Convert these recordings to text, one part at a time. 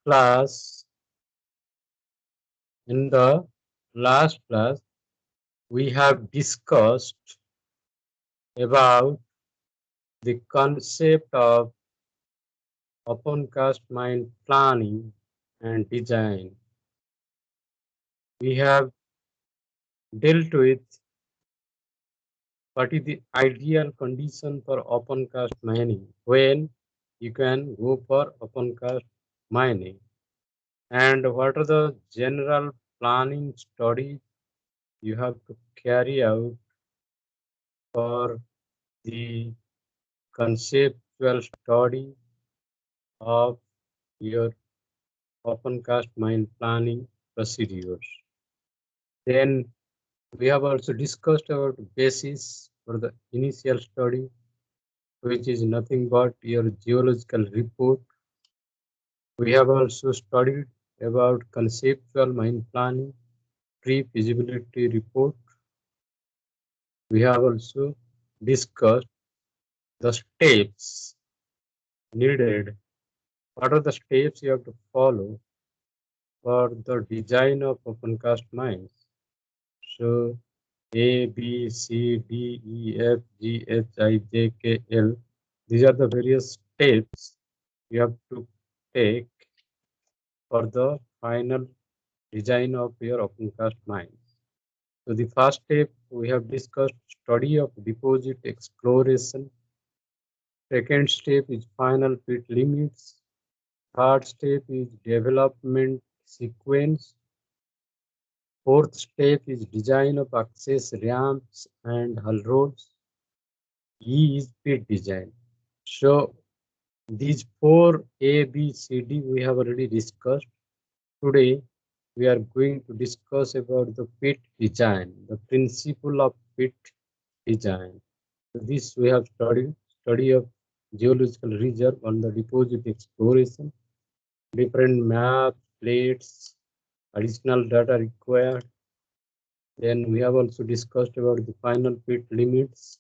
class, in the last class, we have discussed about the concept of open cast mine planning and design. We have dealt with what is the ideal condition for open cast mining, when you can go for open cast mining, and what are the general planning studies you have to carry out for the conceptual study of your open cast mine planning procedures. Then we have also discussed about basis for the initial study, which is nothing but your geological report. We have also studied about conceptual mine planning, pre-feasibility report. We have also discussed the steps needed. What are the steps you have to follow for the design of open cast mines? So A, B, C, D, E, F, G, H, I, J, K, L. These are the various steps you have to take for the final design of your open cast mines. So the first step we have discussed study of deposit exploration. Second step is final pit limits. Third step is development sequence. Fourth step is design of access ramps and hull roads. E is pit design. So these four A, B, C, D we have already discussed. Today we are going to discuss about the pit design, the principle of pit design. So this we have studied, study of geological reserve on the deposit exploration, different maps, plates, additional data required. Then we have also discussed about the final pit limits.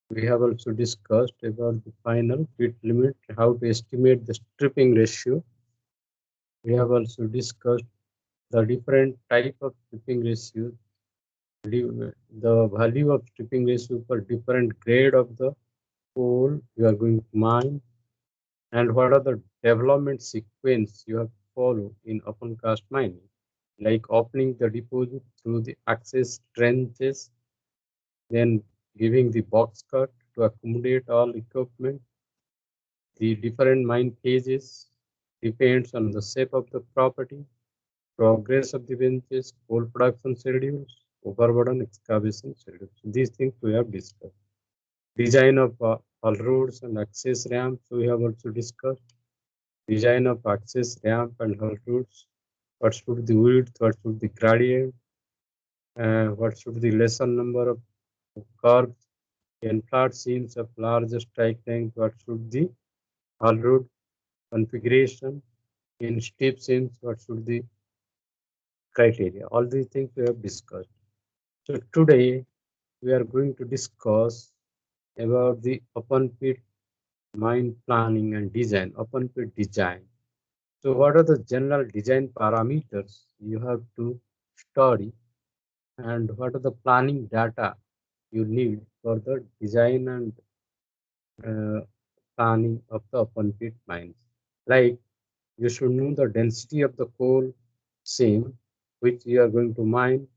We have also discussed about the final pit limit, how to estimate the stripping ratio. We have also discussed the different type of stripping ratios, the value of stripping ratio for different grade of the coal you are going to mine, and what are the development sequence you have to follow in open cast mining, like opening the deposit through the access trenches, then giving the box cut to accommodate all equipment. The different mine phases depends on the shape of the property, progress of the benches, coal production schedules, overburden excavation schedules. So these things we have discussed. Design of haul roads and access ramps we have also discussed. Design of access ramp and haul roads. What should the width? What should the gradient? What should the lesser number of curves? In flat seams of large strike length, what should the haul road configuration? In steep seams, what should the criteria? All these things we have discussed. So today we are going to discuss about the open pit mine planning and design, open pit design. So what are the general design parameters you have to study, and what are the planning data you need for the design and planning of the open pit mines? Like, you should know the density of the coal seam which you are going to mine,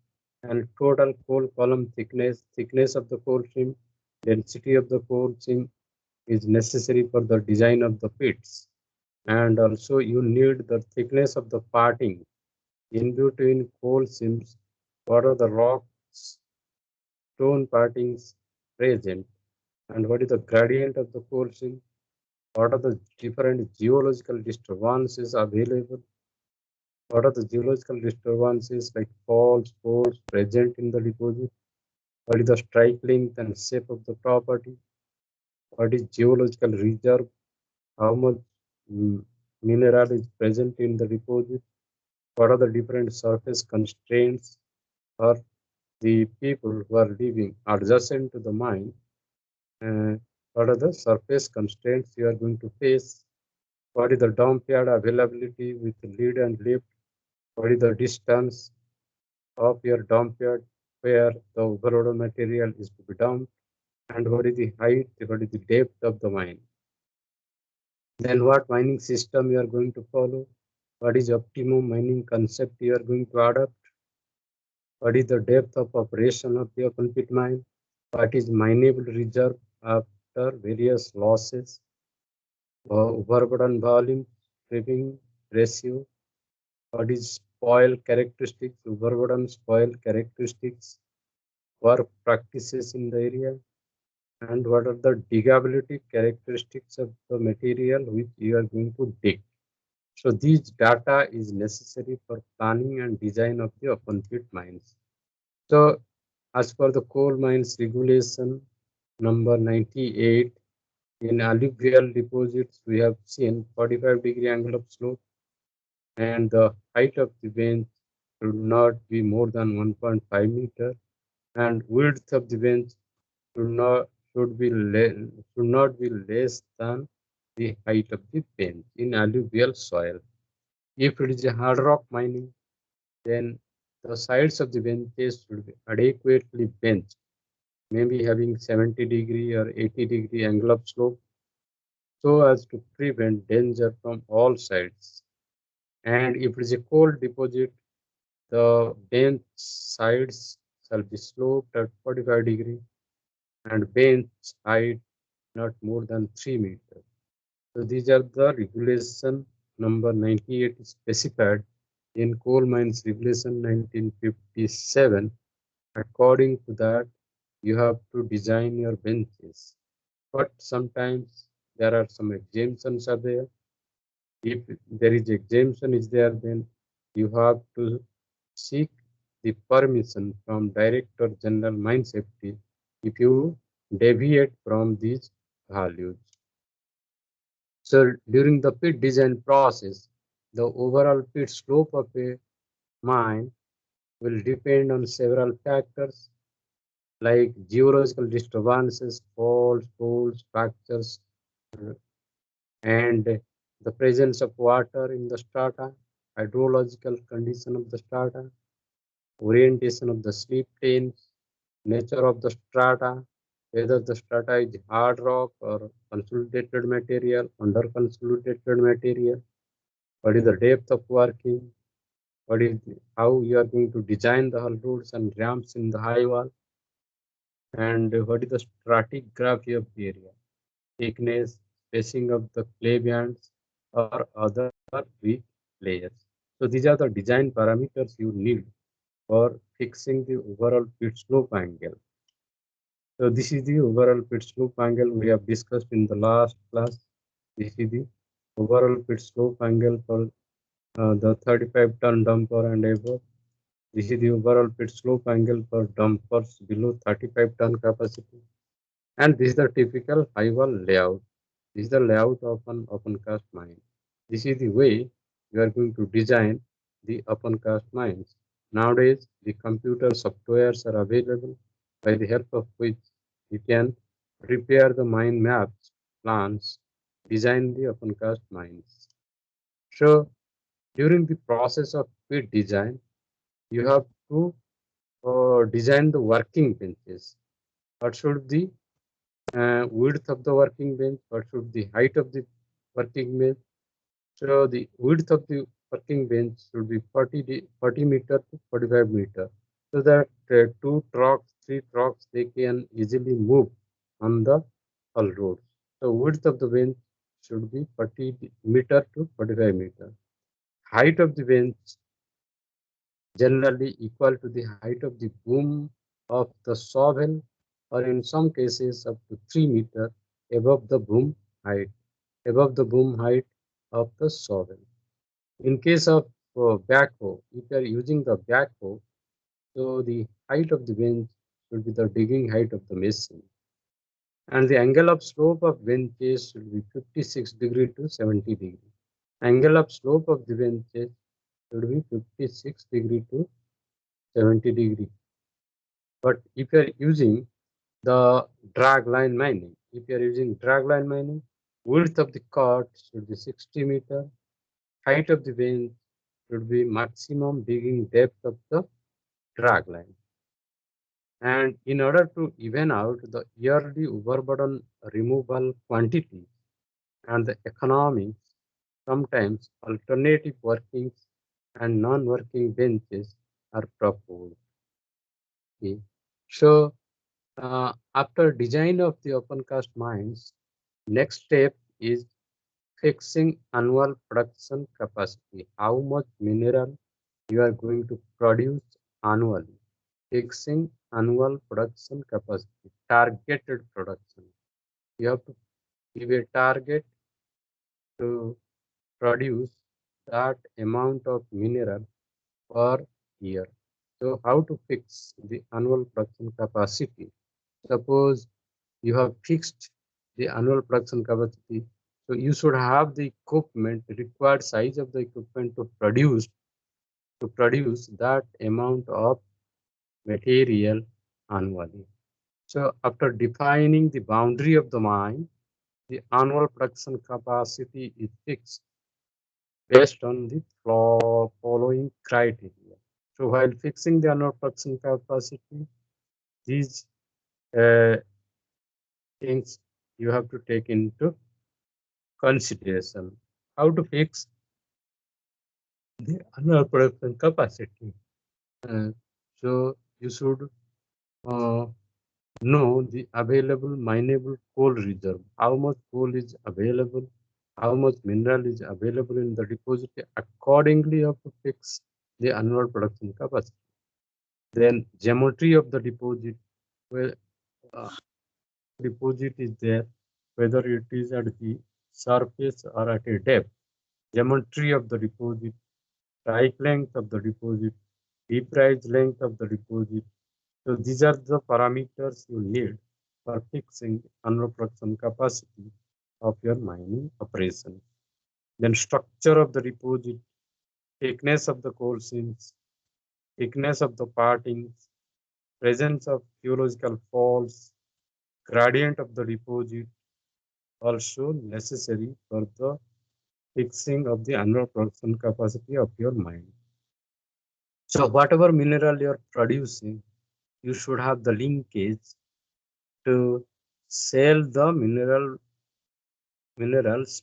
and total coal column thickness, thickness of the coal seam, density of the coal seam is necessary for the design of the pits. And also you need the thickness of the parting in between coal seams. What are the rocks, stone partings present, and what is the gradient of the coal seam? What are the different geological disturbances available? What are the geological disturbances like faults, faults present in the deposit? What is the strike length and shape of the property? What is geological reserve? How much mineral is present in the deposit? What are the different surface constraints for the people who are living adjacent to the mine? What are the surface constraints you are going to face? What is the dump yard availability with lead and lift? What is the distance of your dump yard where the overload material is to be dumped? And what is the height? What is the depth of the mine? Then what mining system you are going to follow? What is optimum mining concept you are going to adopt? What is the depth of operation of the open pit mine? What is mineable reserve after various losses? Overburden volume, stripping ratio. What is spoil characteristics, overburden spoil characteristics, work practices in the area, and what are the digability characteristics of the material which you are going to dig. So these data is necessary for planning and design of the open pit mines. So as per the coal mines regulation number 98, in alluvial deposits we have seen 45-degree angle of slope, and the height of the bench should not be more than 1.5 meter, and width of the bench should not should not be less than the height of the bench in alluvial soil. If it is a hard rock mining, then the sides of the benches should be adequately benched, maybe having 70-degree or 80-degree angle of slope, so as to prevent danger from all sides. And if it is a coal deposit, the bench sides shall be sloped at 45 degree and bench height not more than 3 meters. So these are the regulation number 98 specified in Coal Mines Regulation 1957. According to that, you have to design your benches. But sometimes there are some exemptions are there. If there is exemption is there, then you have to seek the permission from Director General Mine Safety if you deviate from these values. So during the pit design process, the overall pit slope of a mine will depend on several factors like geological disturbances, faults, pools, fractures, and the presence of water in the strata, hydrological condition of the strata, orientation of the slip planes, nature of the strata, whether the strata is hard rock or consolidated material, under consolidated material, what is the depth of working, how you are going to design the hull roads and ramps in the high wall, and what is the stratigraphy of the area, thickness, spacing of the clay bands or other weak layers. So these are the design parameters you need for fixing the overall pit slope angle. So this is the overall pit slope angle we have discussed in the last class. This is the overall pit slope angle for the 35-ton dumper and above. This is the overall pit slope angle for dumpers below 35-ton capacity. And this is the typical high wall layout. This is the layout of an open cast mine. This is the way you are going to design the open cast mines. Nowadays, the computer softwares are available by the help of which you can prepare the mine maps, plans, design the open cast mines. So during the process of pit design, you have to design the working benches. What should the width of the working bench? What should the height of the working bench? So the width of the working bench should be 40 meter to 45 meter, so that two trucks, three trucks, they can easily move on the hull roads. So width of the bench should be 40 meter to 45 meter. Height of the bench generally equal to the height of the boom of the shovel, or in some cases up to 3 meter above the boom height, of the shovel. In case of backhoe, if you are using the backhoe, so the height of the bench should be the digging height of the machine. And the angle of slope of benches should be 56 degree to 70 degree. Angle of slope of the benches should be 56 degree to 70 degree. But if you are using the drag line mining, Width of the cut should be 60 meter. Height of the bench should be maximum digging depth of the drag line. And in order to even out the yearly overburden removal quantity and the economics, sometimes alternative workings and non-working benches are proposed. Okay. So after design of the open cast mines, next step is fixing annual production capacity. How much mineral you are going to produce annually. Fixing annual production capacity, targeted production. You have to give a target to produce that amount of mineral per year. So how to fix the annual production capacity? Suppose you have fixed the annual production capacity. So you should have the equipment, the required size of the equipment to produce that amount of material annually. So after defining the boundary of the mine, the annual production capacity is fixed based on the following criteria. So while fixing the annual production capacity, these uh, things you have to take into consideration. How to fix the annual production capacity? Uh, so you should uh, know the available mineable coal reserve. How much coal is available? How much mineral is available in the deposit? Accordingly, you have to fix the annual production capacity. Then geometry of the deposit, where uh, deposit is there, whether it is at the surface or at a depth. Geometry of the deposit, strike length of the deposit, deep rise length of the deposit. So these are the parameters you need for fixing annual production capacity of your mining operation. Then structure of the deposit, thickness of the coal seams, thickness of the partings, presence of geological faults, gradient of the deposit, also necessary for the fixing of the annual production capacity of your mine. So whatever mineral you are producing, you should have the linkage to sell the minerals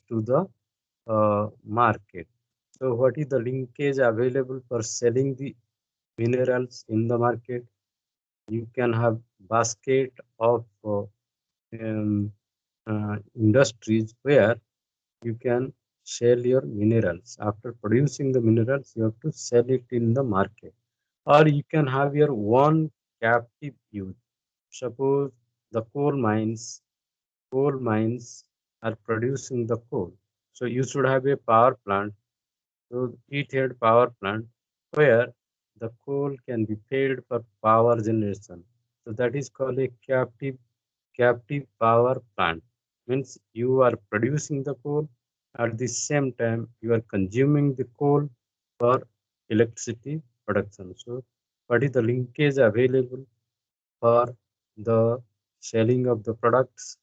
to the market. So what is the linkage available for selling the minerals in the market? You can have basket of um, industries where you can sell your minerals. After producing the minerals, you have to sell it in the market. Or you can have your own captive use. Suppose the coal mines are producing the coal. So you should have a power plant, so heated power plant where the coal can be paid for power generation. So that is called a captive power plant. Means you are producing the coal at the same time you are consuming the coal for electricity production. So what is the linkage available for the selling of the products,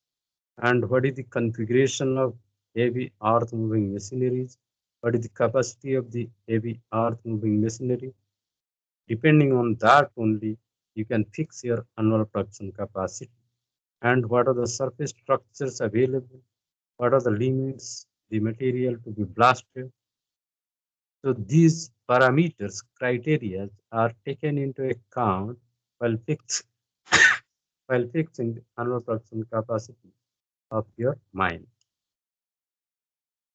and what is the configuration of heavy earth moving machineries, what is the capacity of the heavy earth moving machinery. Depending on that only, you can fix your annual production capacity. And what are the surface structures available, what are the limits, the material to be blasted. So these parameters, criteria are taken into account while, while fixing the annual production capacity of your mine.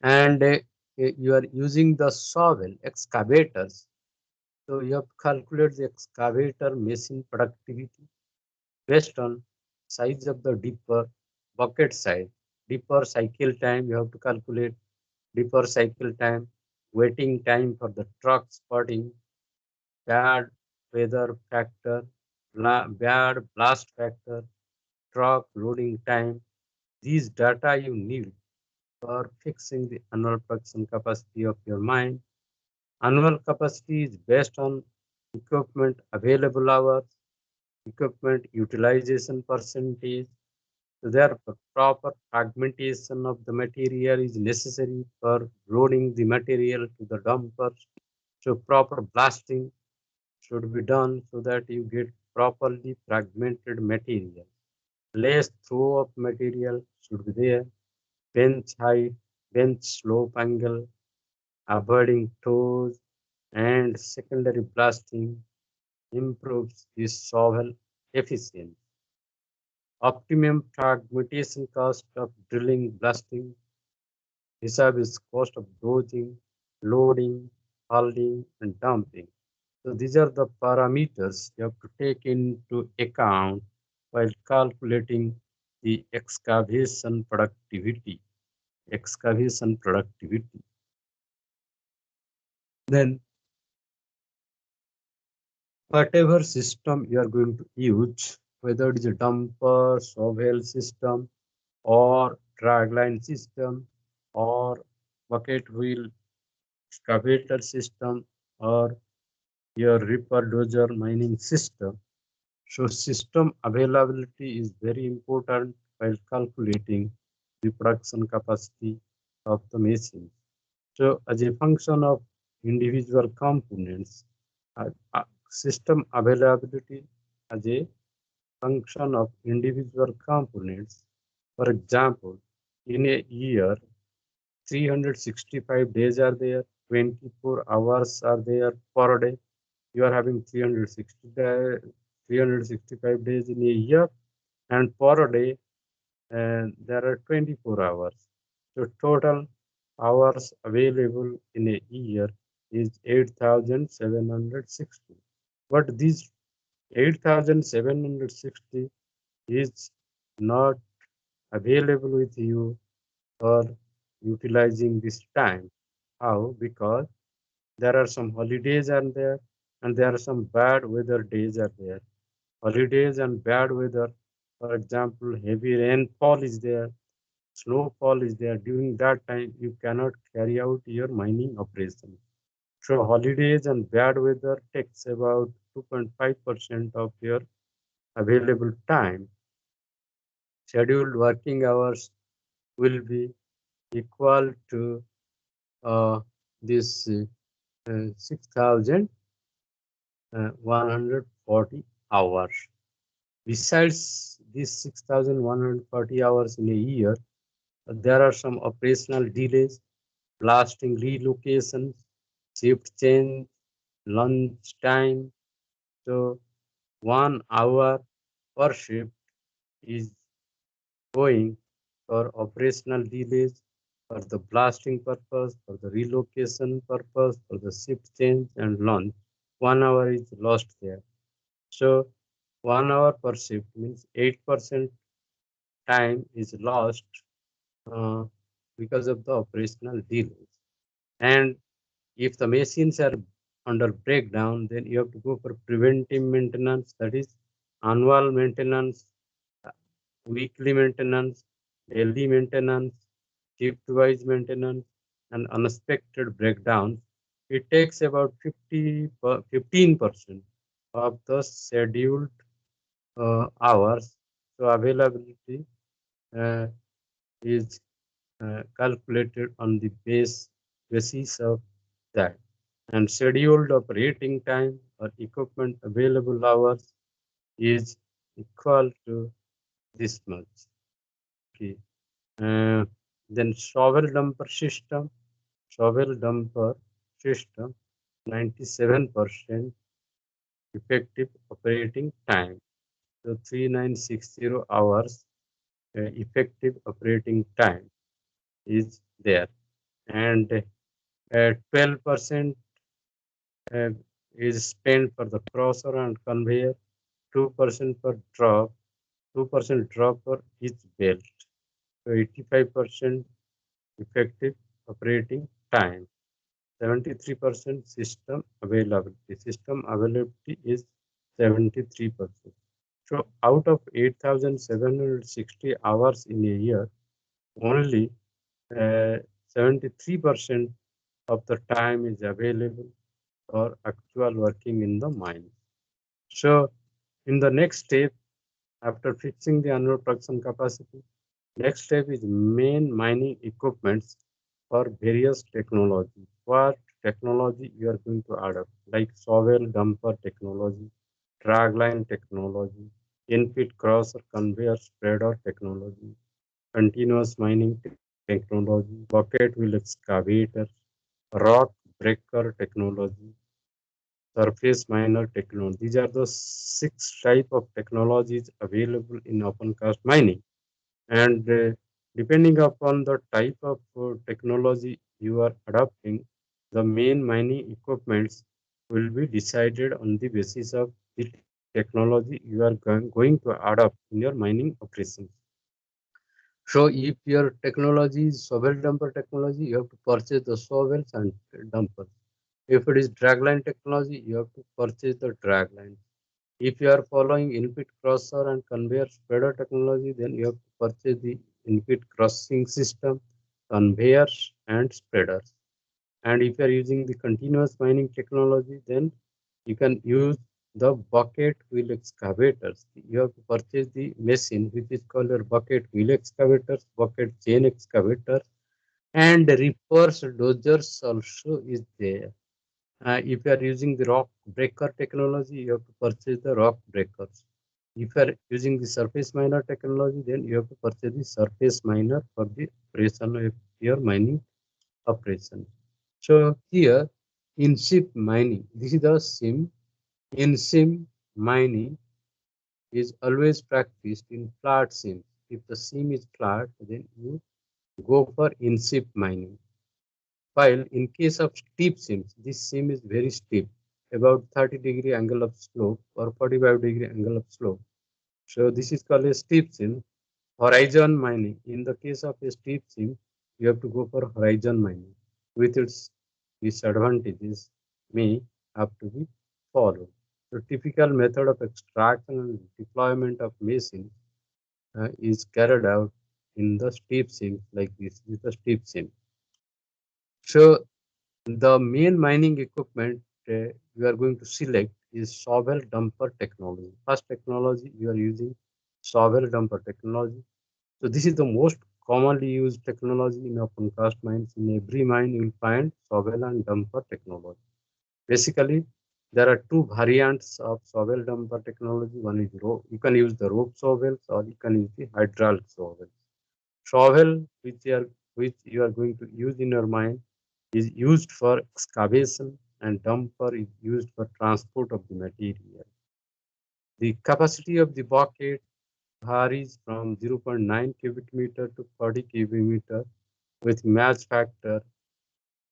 And you are using the shovel excavators. So you have to calculate the excavator machine productivity based on size of the dipper, bucket size, dipper cycle time. You have to calculate dipper cycle time, waiting time for the truck spotting, bad weather factor, bad blast factor, truck loading time. These data you need for fixing the annual production capacity of your mine. Annual capacity is based on equipment available hours, equipment utilization percentage, So therefore, proper fragmentation of the material is necessary for loading the material to the dumpers. So proper blasting should be done so that you get properly fragmented material. Less throw of material should be there. Bench height, bench slope angle, avoiding toes, and secondary blasting improves the shovel efficiency. Optimum fragmentation cost of drilling, blasting, hisab is cost of dosing, loading, hauling, and dumping. So these are the parameters you have to take into account while calculating the excavation productivity. Excavation productivity. Then whatever system you are going to use, whether it is a dumper, shovel system, or dragline system, or bucket wheel excavator system, or your ripper dozer mining system. So system availability is very important while calculating the production capacity of the machine. So as a function of individual components, system availability as a function of individual components. For example, in a year, 365 days are there, 24 hours are there per day. You are having 365 days in a year, and per day there are 24 hours. So total hours available in a year is 8,760. But this 8,760 is not available with you for utilizing this time. How? Because there are some holidays are there, and there are some bad weather days are there. Holidays and bad weather, for example, heavy rainfall is there, snowfall is there. During that time, you cannot carry out your mining operation. So holidays and bad weather takes about 2.5% of your available time. Scheduled working hours will be equal to this 6,140 hours. Besides these 6,140 hours in a year, there are some operational delays, blasting relocations, shift change, lunch time. So 1 hour per shift is going for operational delays, for the blasting purpose, for the relocation purpose, for the shift change and lunch. 1 hour is lost there. So 1 hour per shift means 8% time is lost uh, because of the operational delays. And if the machines are under breakdown, then you have to go for preventive maintenance, that is annual maintenance, uh, weekly maintenance, daily maintenance, shift-wise maintenance, and unexpected breakdowns. It takes about 15% of the scheduled hours. So availability uh, is calculated on the basis of that. And scheduled operating time or equipment available hours is equal to this much. Okay. Uh, then shovel dumper system, 97% effective operating time. So 3960 hours effective operating time is there. And 12% uh, is spent for the crosser and conveyor, 2% for drop, 2% drop for each belt. So 85% effective operating time, 73% system availability. System availability is 73%. So out of 8,760 hours in a year, only 73% of the time is available for actual working in the mine. So in the next step, After fixing the annual production capacity, next step is main mining equipments for various technology. What technology you are going to adopt, like shovel dumper technology, dragline technology, in-pit crusher conveyor spreader technology, continuous mining technology, bucket wheel excavator, rock breaker technology, surface miner technology. These are the six type of technologies available in open cast mining. And depending upon the type of technology you are adopting, the main mining equipments will be decided on the basis of the technology you are going to adopt in your mining operations. So if your technology is shovel dumper technology, you have to purchase the shovels and dumpers. If it is dragline technology, you have to purchase the dragline. If you are following in-pit crusher and conveyor spreader technology, then you have to purchase the in-pit crushing system, conveyors, and spreaders. And if you are using the continuous mining technology, then you can use the bucket wheel excavators. You have to purchase the machine which is called a bucket wheel excavators, bucket chain excavator, and reverse dozers also is there. If you are using the rock breaker technology, you have to purchase the rock breakers. If you are using the surface miner technology, then you have to purchase the surface miner for the operation of your mining operation. So here in ship mining, this is the sim. In sim mining is always practiced in flat sims. If the sim is flat, then you go for in ship mining. While in case of steep sims, this sim is very steep, about 30-degree angle of slope or 45-degree angle of slope. So this is called a steep sim. Horizon mining. In the case of a steep sim, you have to go for horizon mining with its disadvantages may have to be followed. The typical method of extraction and deployment of machine is carried out in the steep sim like this. This is the steep sim. So the main mining equipment you are going to select is shovel dumper technology. First technology you are using shovel dumper technology. So this is the most commonly used technology in open cast mines. In every mine, you will find shovel and dumper technology. Basically, there are two variants of shovel dumper technology. One is rope. You can use the rope shovels or you can use the hydraulic shovels. Shovel, which you are going to use in your mine, is used for excavation and dumper is used for transport of the material. The capacity of the bucket varies from 0.9 cubic meter to 40 cubic meter with mass factor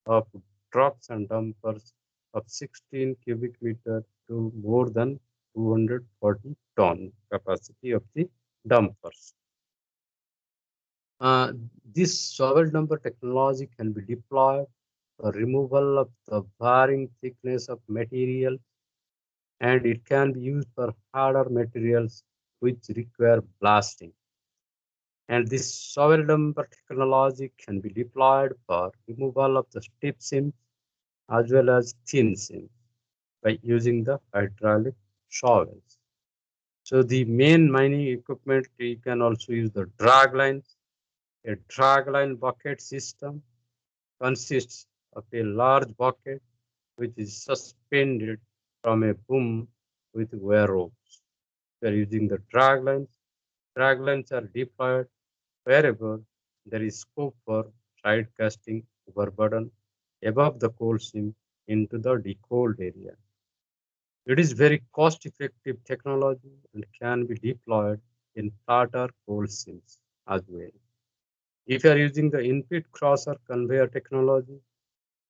of trucks and dumpers of 16 cubic meter to more than 240 ton capacity of the dumpers. Uh, this shovel dumper technology can be deployed for removal of the varying thickness of material, and it can be used for harder materials which require blasting. And this shovel dumper technology can be deployed for removal of the stiff seams as well as thin seams by using the hydraulic shovels. So the main mining equipment, you can also use the drag lines. A drag line bucket system consists of a large bucket which is suspended from a boom with wire ropes. We are using the drag lines. Drag lines are deployed wherever there is scope for side casting overburden above the coal seam into the decoaled area. It is very cost-effective technology and can be deployed in flatter coal seams as well. If you are using the in-pit crusher conveyor technology,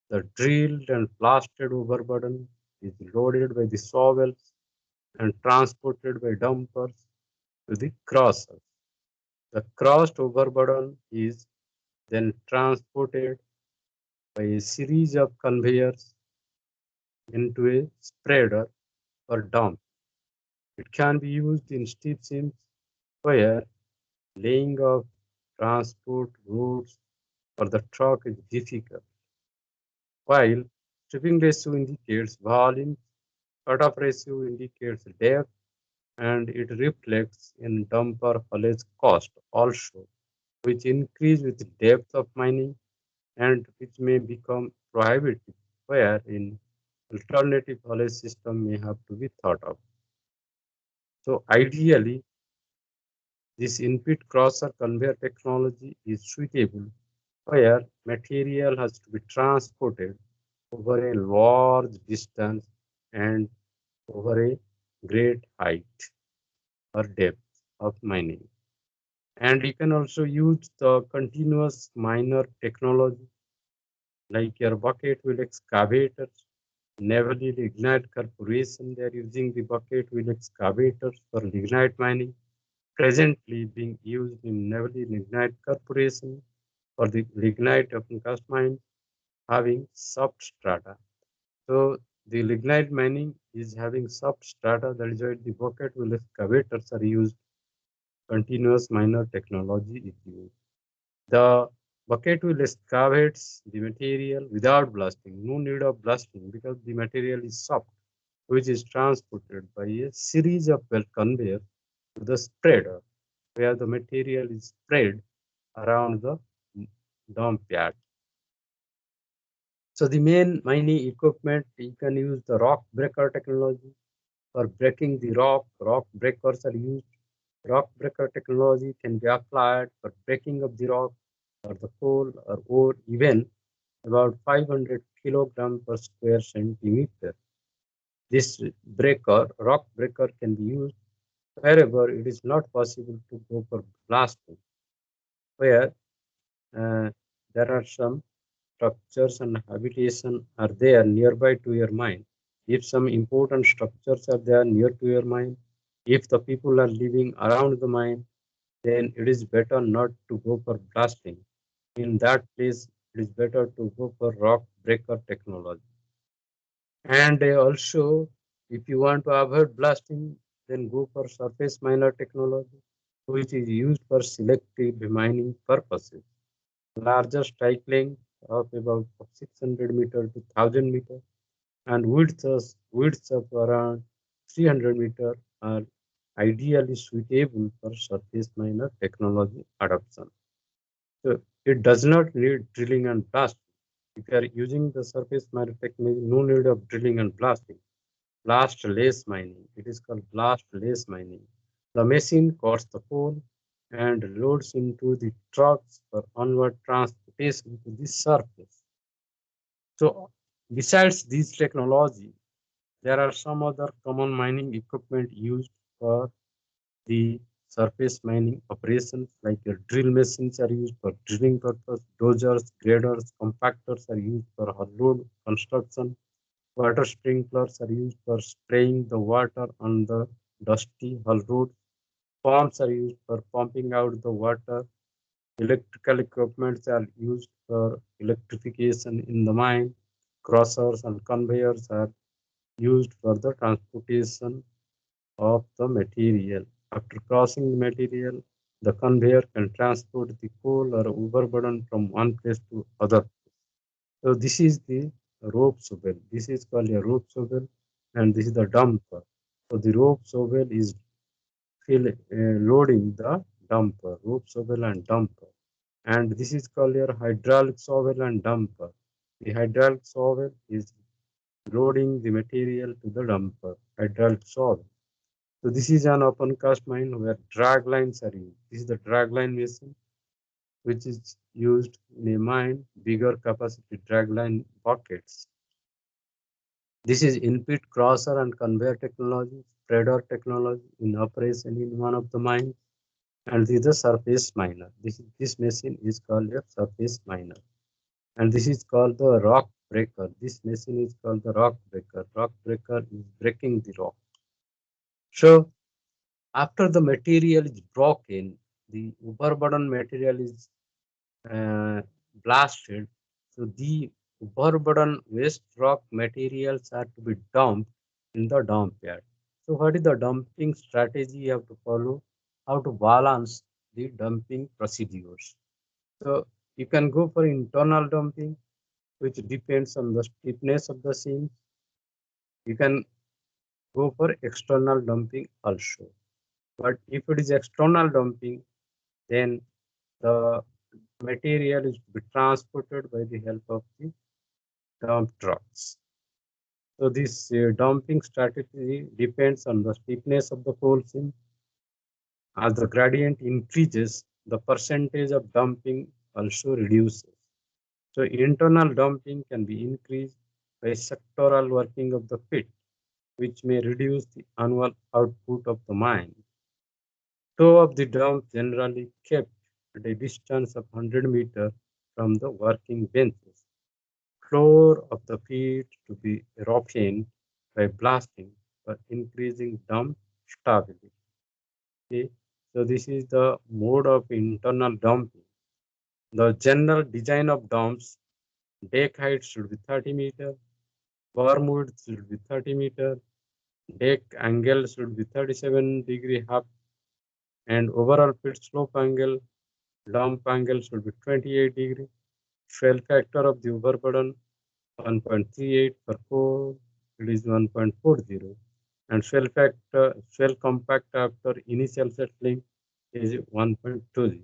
the drilled and blasted overburden is loaded by the shovels and transported by dumpers to the crusher. The crushed overburden is then transported by a series of conveyors into a spreader or dump. It can be used in steep seams where laying of transport routes for the truck is difficult. While stripping ratio indicates volume, cutoff ratio indicates depth, and it reflects in dumper haulage cost also, which increase with depth of mining and which may become prohibitive, where in alternative haulage system may have to be thought of. So ideally, this in-pit crusher conveyor technology is suitable where material has to be transported over a large distance and over a great height or depth of mining. And you can also use the continuous miner technology like your bucket wheel excavators. Navally Lignite Corporation, they are using the bucket wheel excavators for lignite mining, presently being used in Navally Lignite Corporation for the lignite open cast mine having substrata. So the lignite mining is having substrata, that is why the bucket wheel excavators are used, continuous miner technology is used. The bucket will excavates the material without blasting, no need of blasting because the material is soft, which is transported by a series of belt conveyors to the spreader, where the material is spread around the dump yard. So the main mining equipment, you can use the rock breaker technology for breaking the rock. Rock breakers are used. Rock breaker technology can be applied for breaking of the rock or the coal or ore, even about 500 kilogram per square centimeter. This breaker, rock breaker, can be used wherever it is not possible to go for blasting, where uh, there are some structures and habitation are there nearby to your mine. If some important structures are there near to your mine, if the people are living around the mine, then it is better not to go for blasting. In that place, it is better to go for rock breaker technology. And also, if you want to avoid blasting, then go for surface miner technology, which is used for selective mining purposes. Larger strike length of about 600 meter to 1000 meter and widths of around 300 meter are ideally suitable for surface miner technology adoption. So it does not need drilling and blasting. If you are using the surface miner technique, no need of drilling and blasting. Blastless mining. It is called blastless mining. The machine cuts the coal and loads into the trucks for onward transportation to the surface. So besides this technology, there are some other common mining equipment used for the surface mining operations, like your drill machines are used for drilling purpose, dozers, graders, compactors are used for road construction, water sprinklers are used for spraying the water on the dusty hull roads, pumps are used for pumping out the water, electrical equipment are used for electrification in the mine, crushers and conveyors are used for the transportation of the material. After crossing the material, the conveyor can transport the coal or overburden from one place to other. So this is the rope shovel. This is called a rope shovel, and this is the dumper. So the rope shovel is loading the dumper, rope shovel and dumper. And this is called a hydraulic shovel and dumper. The hydraulic shovel is loading the material to the dumper, hydraulic shovel. So this is an open cast mine where drag lines are used. This is the drag line machine, which is used in a mine, bigger capacity drag line buckets. This is in-pit crusher and conveyor technology, spreader technology in operation in one of the mines. And this is the surface miner. This machine is called a surface miner. And this is called the rock breaker. This machine is called the rock breaker. Rock breaker is breaking the rock. So after the material is broken, the overburden material is uh, blasted. So the overburden waste rock materials are to be dumped in the dump yard. So what is the dumping strategy you have to follow? How to balance the dumping procedures? So you can go for internal dumping, which depends on the stiffness of the seam. You can go for external dumping also. But if it is external dumping, then the material is to be transported by the help of the dump trucks. So this dumping strategy depends on the steepness of the coal seam. As the gradient increases, the percentage of dumping also reduces. So internal dumping can be increased by sectoral working of the pit, which may reduce the annual output of the mine. Toe of the dump generally kept at a distance of 100 meters from the working benches. Floor of the pit to be roughened by blasting for increasing dump stability. Okay? So this is the mode of internal dumping. The general design of dumps, deck height should be 30 meters, worm width should be 30 meters, deck angle should be 37° half, and overall pit slope angle, dump angle should be 28 degree. Swell factor of the overburden 1.38 for core, it is 1.40, and swell compact after initial settling is 1.20.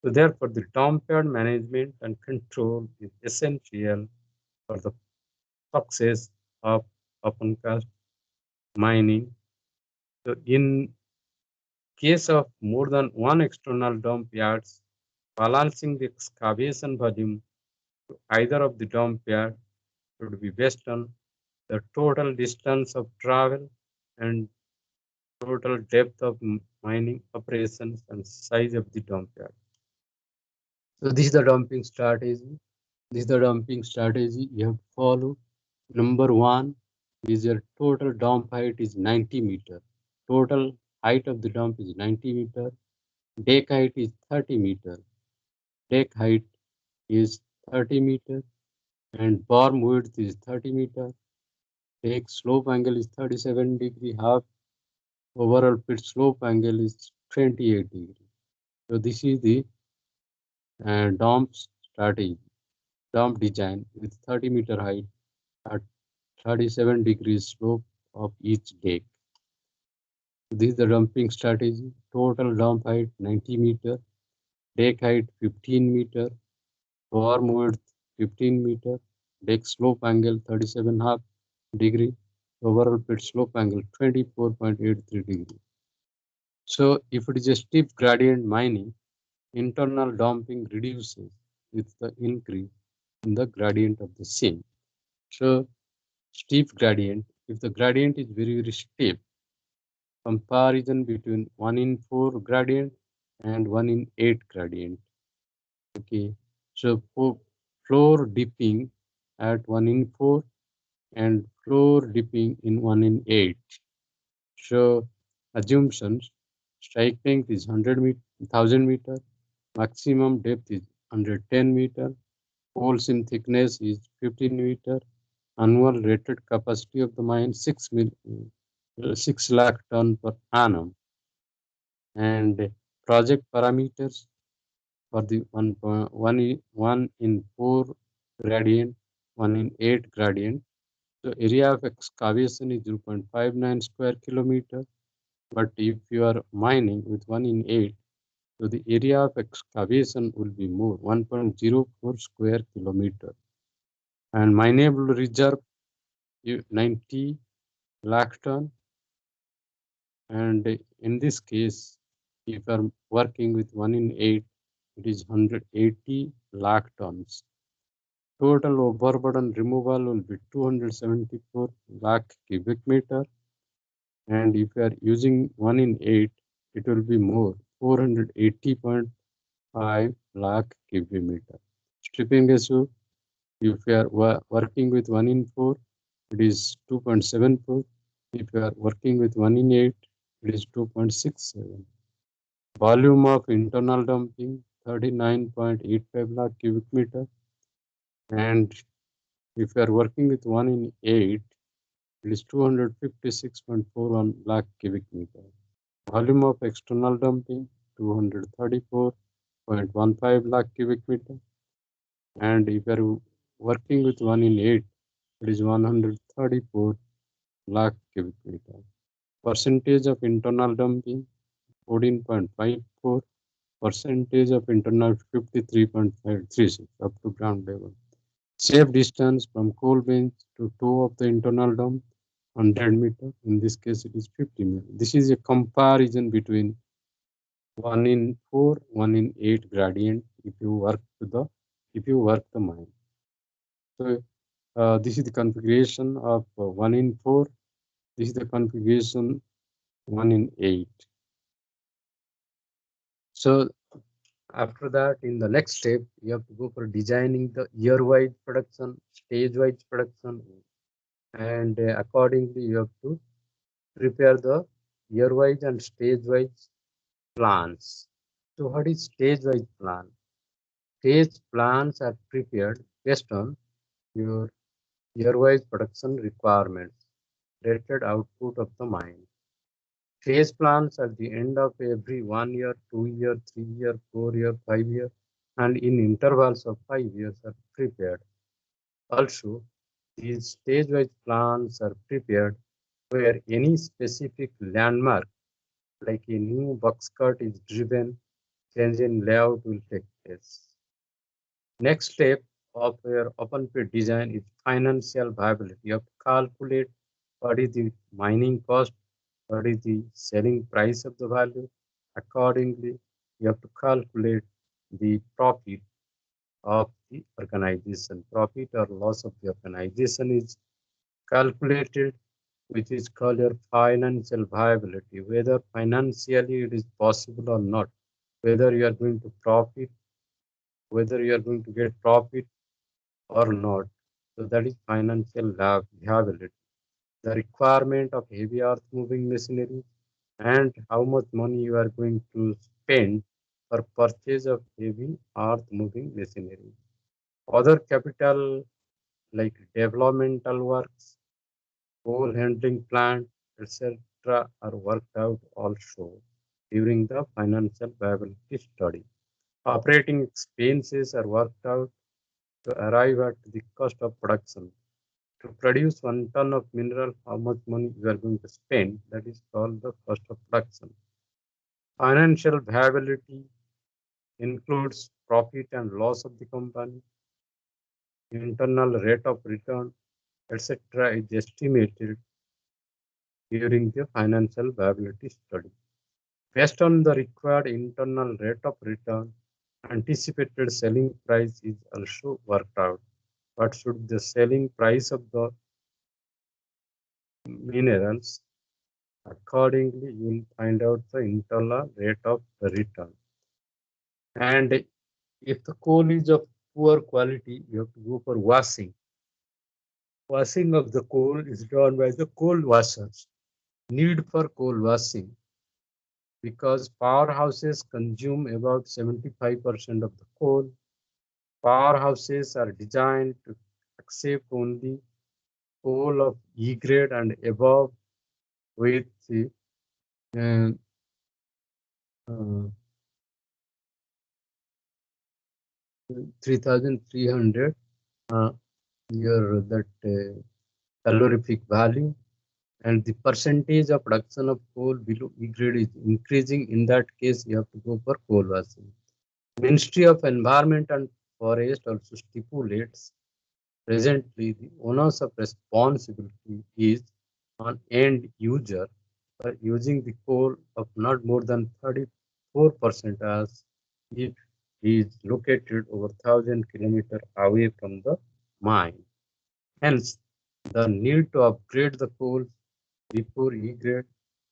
So therefore, the dump yard management and control is essential for the success of open cast mining. So in case of more than one external dump yards, balancing the excavation volume to either of the dump yard should be based on the total distance of travel and total depth of mining operations and size of the dump yard. So this is the dumping strategy. This is the dumping strategy you have to follow. Number one is your total dump height is 90 meter. Total height of the dump is 90 meter. Deck height is 30 meter. Deck height is 30 meter and berm width is 30 meter. Deck slope angle is 37° half. Overall pit slope angle is 28°. So this is the dump strategy, dump design with 30-meter height at 37 degrees slope of each deck. This is the dumping strategy. Total dump height 90 meter, deck height 15 meter, worm width 15 meter, deck slope angle 37.5 degree, overall pit slope angle 24.83 degree. So if it is a steep gradient mining, internal damping reduces with the increase in the gradient of the seam. So steep gradient, if the gradient is very steep, comparison between 1 in 4 gradient and 1 in 8 gradient. Okay, so floor dipping at 1 in 4 and floor dipping in 1 in 8. So assumptions, strike length is 1,000 meter, maximum depth is 110 meter, coal seam thickness is 15 meter, annual rated capacity of the mine 6 lakh ton per annum, and project parameters for the 1 in 4 gradient, 1 in 8 gradient. So area of excavation is 0.59 square kilometer, but if you are mining with 1 in 8, so the area of excavation will be more, 1.04 square kilometer. And mineable reserve 90 lakh ton. And in this case, if you are working with 1 in 8, it is 180 lakh tons. Total overburden removal will be 274 lakh cubic meter. And if you are using 1 in 8, it will be more, 480.5 lakh cubic meter. Stripping ratio, if you are working with 1 in 4, it is 2.74. If you are working with 1 in 8, it is 2.67. Volume of internal dumping 39.85 lakh cubic meter. And if you are working with 1 in 8, it is 256.41 lakh cubic meter. Volume of external dumping 234.15 lakh cubic meter. And if you are working with 1 in 8, it is 134 lakh cubic meter. Percentage of internal dumping 14.54, percentage of internal 53.536 up to ground level. Safe distance from coal bench to toe of the internal dump 100 meter. In this case, it is 50 meter. This is a comparison between 1 in 4, 1 in 8 gradient if you work the mine. So this is the configuration of 1 in 4. This is the configuration 1 in 8. So after that, in the next step, you have to go for designing the year-wise production, stage-wise production, and accordingly you have to prepare the year-wise and stage-wise plans. So what is stage-wise plan? Stage plans are prepared based on your year-wise production requirements, rated output of the mine. Phase plans at the end of every 1 year, 2 year, 3 year, 4 year, 5 year, and in intervals of 5 years are prepared. Also, these stage-wise plans are prepared where any specific landmark, like a new box cut is driven, change in layout will take place. Next step of your open pit design is financial viability. You have to calculate what is the mining cost, what is the selling price of the value. Accordingly, you have to calculate the profit of the organization. Profit or loss of the organization is calculated, which is called your financial viability, whether financially it is possible or not, whether you are going to profit, whether you are going to get profit or not. So that is financial viability. The requirement of heavy earth moving machinery and how much money you are going to spend for purchase of heavy earth moving machinery. Other capital like developmental works, coal handling plant, etc. are worked out also during the financial viability study. Operating expenses are worked out to arrive at the cost of production. To produce 1 ton of mineral, how much money you are going to spend, that is called the cost of production. Financial viability includes profit and loss of the company, internal rate of return, etc. is estimated during the financial viability study. Based on the required internal rate of return, anticipated selling price is also worked out. What should the selling price of the minerals? Accordingly, you will find out the internal rate of the return. And if the coal is of poor quality, you have to go for washing. Washing of the coal is done by the coal washers. Need for coal washing because powerhouses consume about 75% of the coal. Powerhouses are designed to accept only coal of E grade and above with uh, uh, 3,300 your that calorific value, and the percentage of production of coal below E grade is increasing. In that case, you have to go for coal washing. Ministry of Environment and Forest also stipulates presently the onus of responsibility is on end user for using the coal of not more than 34% as if he is located over 1,000 kilometers away from the mine. Hence, the need to upgrade the coal before E-grade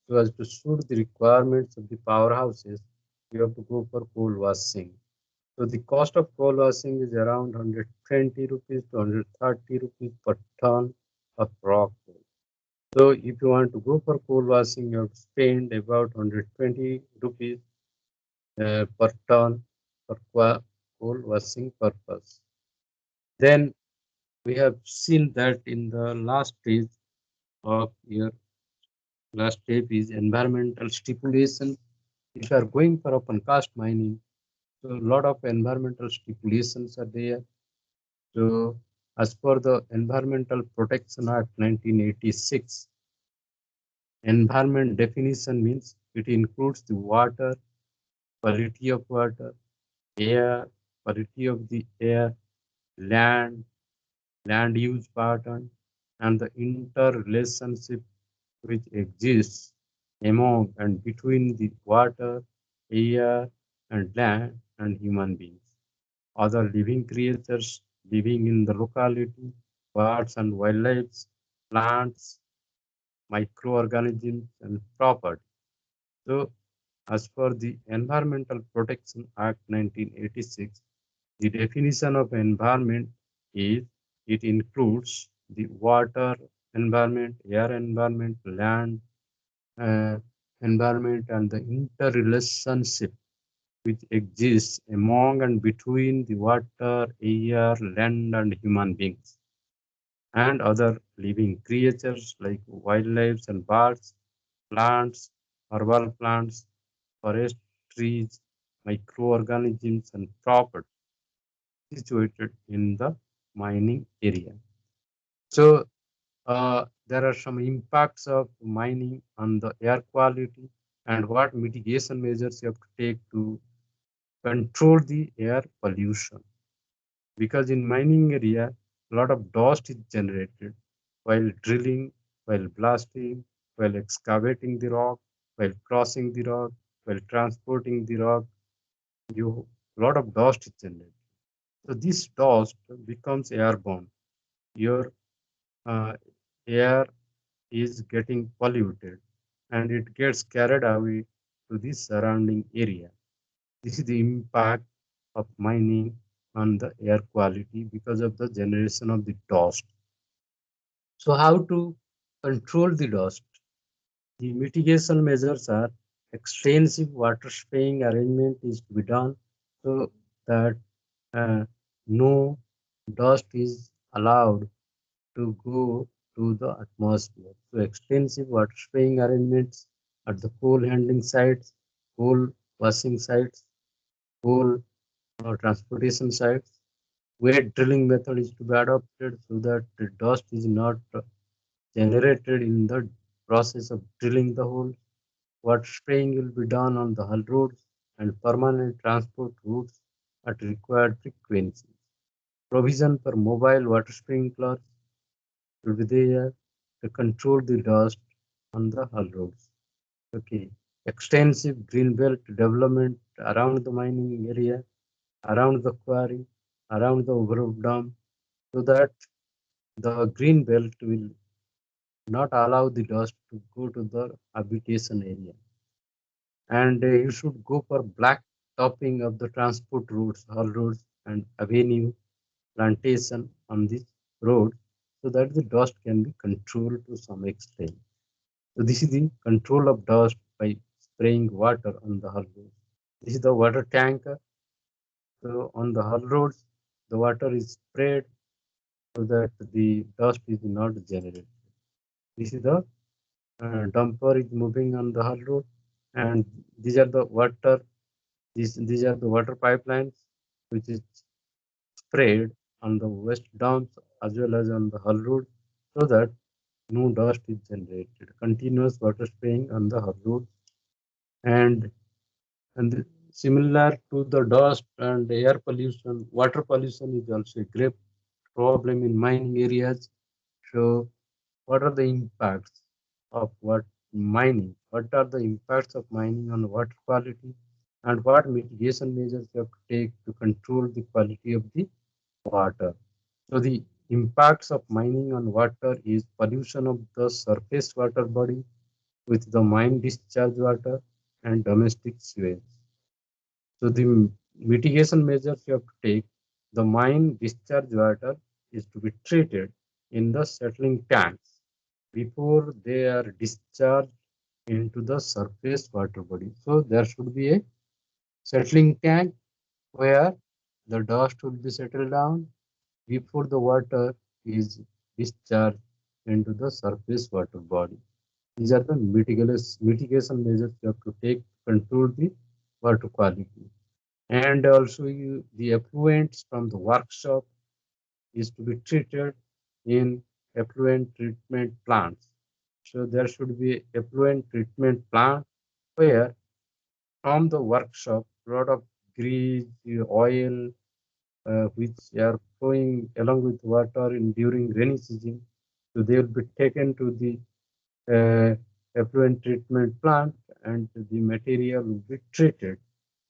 so as to suit the requirements of the powerhouses, you have to go for coal washing. So the cost of coal washing is around 120 rupees to 130 rupees per ton of raw coal. So if you want to go for coal washing, you have to spend about 120 rupees per ton for coal washing purpose. Then we have seen that in the last stage of your last step is environmental stipulation. If you are going for open cast mining, so a lot of environmental stipulations are there. So as per the Environmental Protection Act 1986, Environment definition means it includes the water, quality of water, air, quality of the air, land, land use pattern, and the interrelationship which exists among and between the water, air, and land and human beings. Other living creatures living in the locality, birds and wildlife, plants, microorganisms, and property. So, as per the Environmental Protection Act 1986, the definition of environment is it includes the water environment, air environment, land uh, environment, and the interrelationship which exists among and between the water, air, land, and human beings, and other living creatures like wildlife and birds, plants, herbal plants, forest trees, microorganisms, and property situated in the mining area. So, there are some impacts of mining on the air quality and what mitigation measures you have to take to control the air pollution. Because in mining area, a lot of dust is generated while drilling, while blasting, while excavating the rock, while crossing the rock, while transporting the rock. You a lot of dust is generated. So this dust becomes airborne. Your uh, air is getting polluted and it gets carried away to the surrounding area. This is the impact of mining on the air quality because of the generation of the dust. So, how to control the dust? The mitigation measures are extensive water spraying arrangement is to be done so that uh, no dust is allowed to go to the atmosphere. So extensive water spraying arrangements at the coal handling sites, coal washing sites, coal transportation sites. Wet drilling method is to be adopted so that the dust is not generated in the process of drilling the hole. Water spraying will be done on the hull roads and permanent transport routes at required frequency. Provision for mobile water sprinklers will be there to control the dust on the hull roads. Okay. Extensive green belt development around the mining area, around the quarry, around the overload dam, so that the green belt will not allow the dust to go to the habitation area. And you should go for black topping of the transport routes, hull roads, and avenue plantation on this road so that the dust can be controlled to some extent. So this is the control of dust by spraying water on the hull road. This is the water tanker. So on the hull roads, the water is sprayed so that the dust is not generated. This is the dumper is moving on the hull road, and these are the water. These are the water pipelines which is sprayed on the west dumps as well as on the hull road, so that no dust is generated. Continuous water spraying on the hull road, and and similar to the dust and air pollution, water pollution is also a great problem in mining areas. So, what are the impacts of what mining? What are the impacts of mining on water quality? And what mitigation measures you have to take to control the quality of the water? So, the impacts of mining on water is pollution of the surface water body with the mine discharge water and domestic sewage. So the mitigation measures you have to take, the mine discharge water is to be treated in the settling tanks before they are discharged into the surface water body. So there should be a settling tank where the dust will be settled down before the water is discharged into the surface water body. These are the mitigation measures you have to take to control the water quality. And also the effluents from the workshop is to be treated in effluent treatment plants. So there should be effluent treatment plant where from the workshop, lot of grease, oil, which are flowing along with water in during rainy season. So they will be taken to the uh, effluent treatment plant and the material will be treated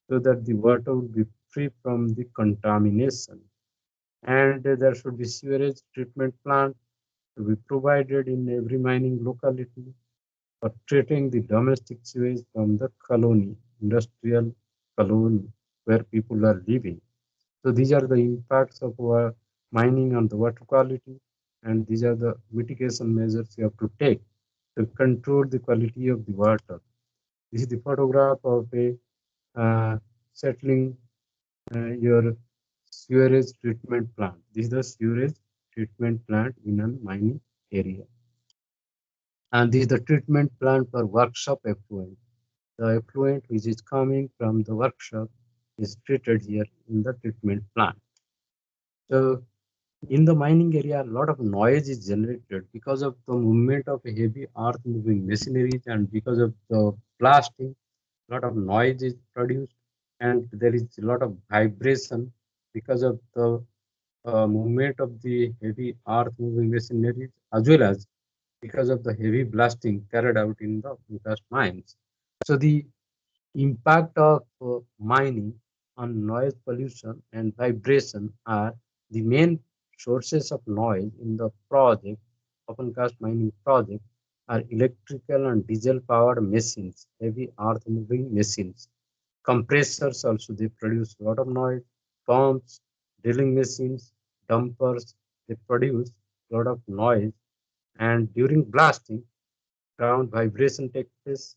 so that the water will be free from the contamination. And there should be sewerage treatment plant to be provided in every mining locality for treating the domestic sewage from the colony, industrial colony where people are living. So these are the impacts of mining on the water quality, and these are the mitigation measures you have to take to control the quality of the water. This is the photograph of a settling your sewerage treatment plant. This is the sewerage treatment plant in a mining area. And this is the treatment plant for workshop effluent. The effluent which is coming from the workshop is treated here in the treatment plant. So in the mining area, a lot of noise is generated because of the movement of heavy earth moving machineries and because of the blasting, a lot of noise is produced and there is a lot of vibration because of the movement of the heavy earth moving machineries as well as because of the heavy blasting carried out in the cast mines. So the impact of mining on noise pollution and vibration are the main sources of noise in the project, open cast mining project, are electrical and diesel powered machines, heavy earth moving machines. Compressors also they produce a lot of noise, pumps, drilling machines, dumpers, they produce a lot of noise and during blasting, ground vibration takes place,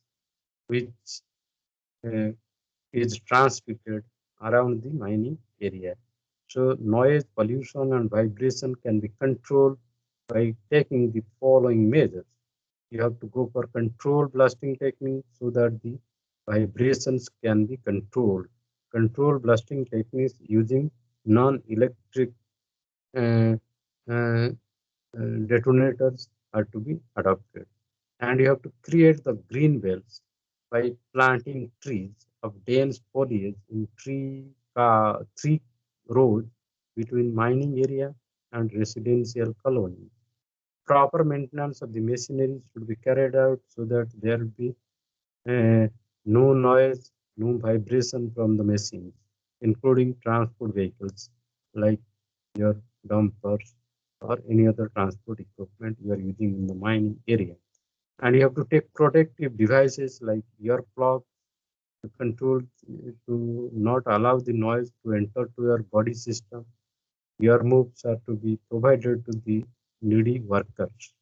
which uh, is transmitted around the mining area. So noise, pollution, and vibration can be controlled by taking the following measures. You have to go for controlled blasting technique so that the vibrations can be controlled. Controlled blasting techniques using non-electric uh, uh, detonators are to be adopted. And you have to create the green belts by planting trees of dense foliage in three rows between mining area and residential colony. Proper maintenance of the machinery should be carried out so that there will be uh, no noise, no vibration from the machines, including transport vehicles like your dumpers or any other transport equipment you are using in the mining area. And you have to take protective devices like earplugs to control to not allow the noise to enter to your body system. Earmuffs are to be provided to the needy workers.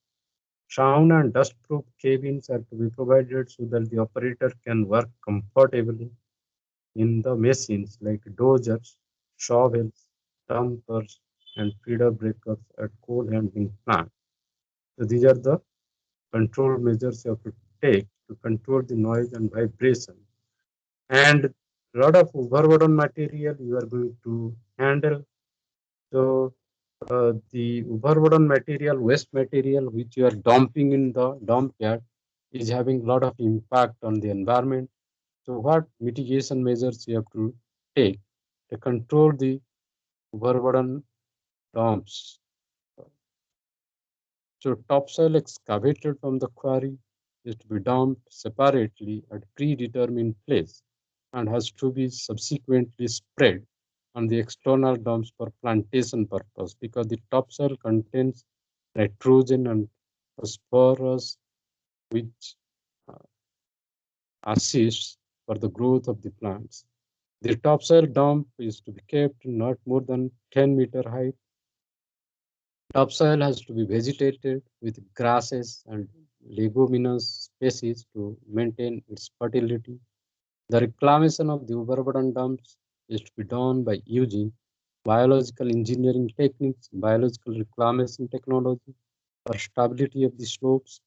Sound and dust-proof cabins are to be provided so that the operator can work comfortably in the machines like dozers, shovels, dumpers, and feeder breakers at coal handling plant. So these are the control measures you have to take to control the noise and vibration. And a lot of overburden material you are going to handle. So the overburden material, waste material, which you are dumping in the dump yard, is having a lot of impact on the environment. So what mitigation measures you have to take to control the overburden dumps? So topsoil excavated from the quarry is to be dumped separately at predetermined place and has to be subsequently spread on the external dumps for plantation purpose because the topsoil contains nitrogen and phosphorus which uh, assists for the growth of the plants. The topsoil dump is to be kept not more than 10-meter height. Topsoil has to be vegetated with grasses and leguminous species to maintain its fertility. The reclamation of the overburden dumps is to be done by using biological engineering techniques, biological reclamation technology for stability of the slopes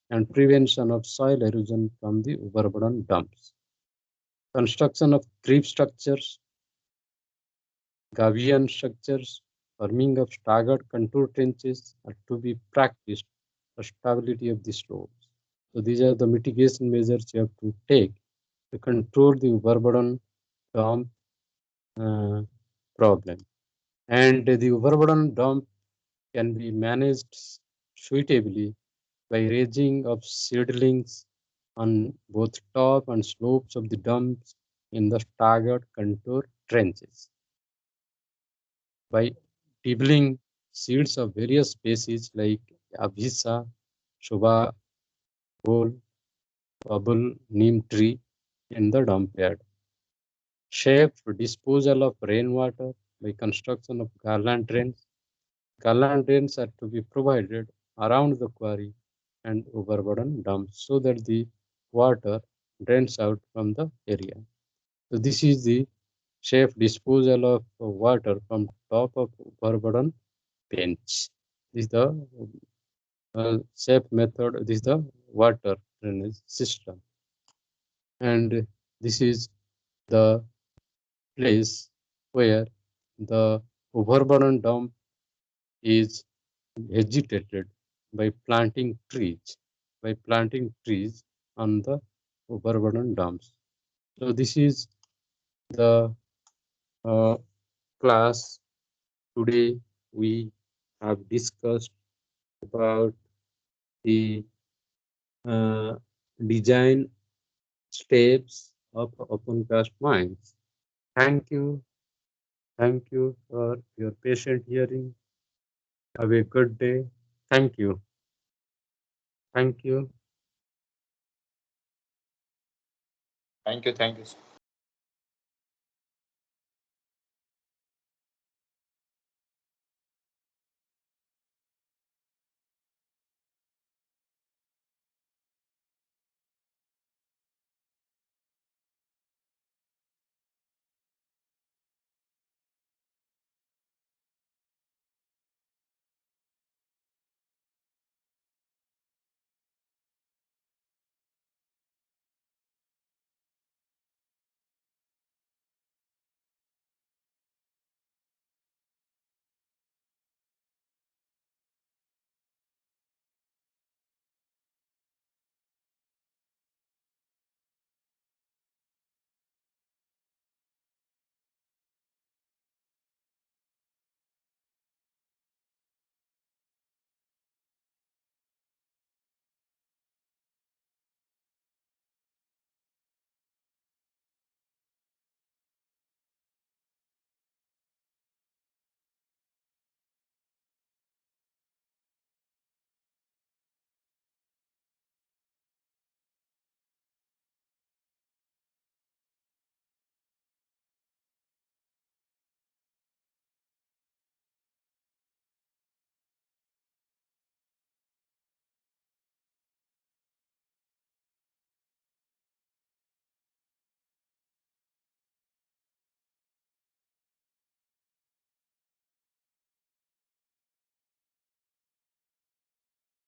and prevention of soil erosion from the overburden dumps. Construction of creep structures, gabion structures, forming of staggered contour trenches are to be practiced for stability of the slopes. So these are the mitigation measures you have to take to control the overburden dump uh, problem. And the overburden dump can be managed suitably by raising of seedlings on both top and slopes of the dumps in the staggered contour trenches. By dibbling seeds of various species like Abhisa, Shobha, Bol, Babul, Neem tree in the dump yard. Safe disposal of rainwater by construction of garland drains. Garland drains are to be provided around the quarry and overburden dumps so that the water drains out from the area. So this is the safe disposal of water from top of overburden bench. This is the safe method. This is the water drainage system, and this is the place where the overburden dump is vegetated by planting trees on the overburden dumps. So this is the uh, class. Today we have discussed about the uh, design steps of open cast mines. Thank you. Thank you for your patient hearing. Have a good day. Thank you. Thank you. Thank you. Thank you.